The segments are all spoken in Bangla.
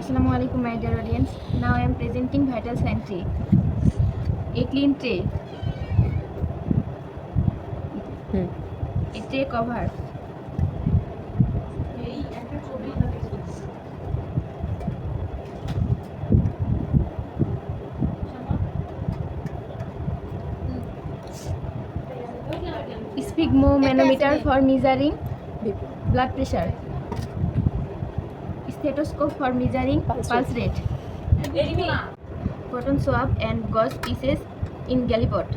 Assalamualaikum, my dear audience. Now I am presenting vital sign tray. A clean tray. A tray cover. Sphygmomanometer for measuring blood pressure. Stethoscope for measuring pulse rate. Cotton swab and gauze pieces in gallipot.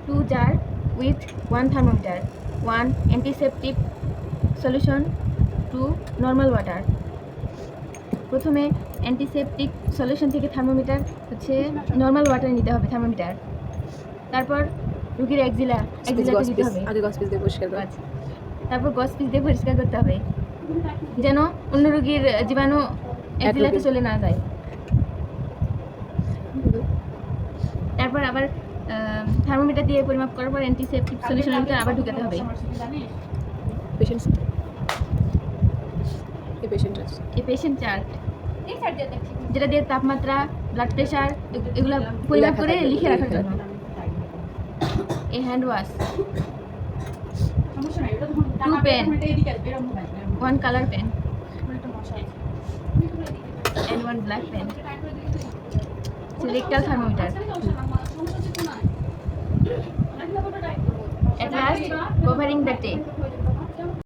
2 jar with 1 thermometer, 1 antiseptic solution, 2 normal water. প্রথমে অ্যান্টিসেপটিক সলিউশন থেকে থার্মোমিটার হচ্ছে নর্মাল ওয়াটার নিতে হবে থার্মোমিটার। তারপর রোগীর এক্সিলাতে দিতে হবে। আগে গস পিস দিয়ে পরিষ্কার করতে আচ্ছা, তারপর গস পিস দিয়ে পরিষ্কার করতে হবে যেন অন্য রোগীর জীবাণু এক্সিলাতে চলে না যায়। তারপর আবার থার্মোমিটার দিয়ে পরিমাপ করার পর অ্যান্টিসেপটিক সলিউশনের ভিতরে আবার ঢুকাতে হবে। পেশেন্ট চার্ট যেটা দিয়ে তাপমাত্রা, ব্লাড প্রেশার এগুলো পরিমাপ করে লিখে রাখার জন্য। A hand wash, 2 pen, 1 colour pen and 1 black pen. Rectal thermometer. At last, covering the tray.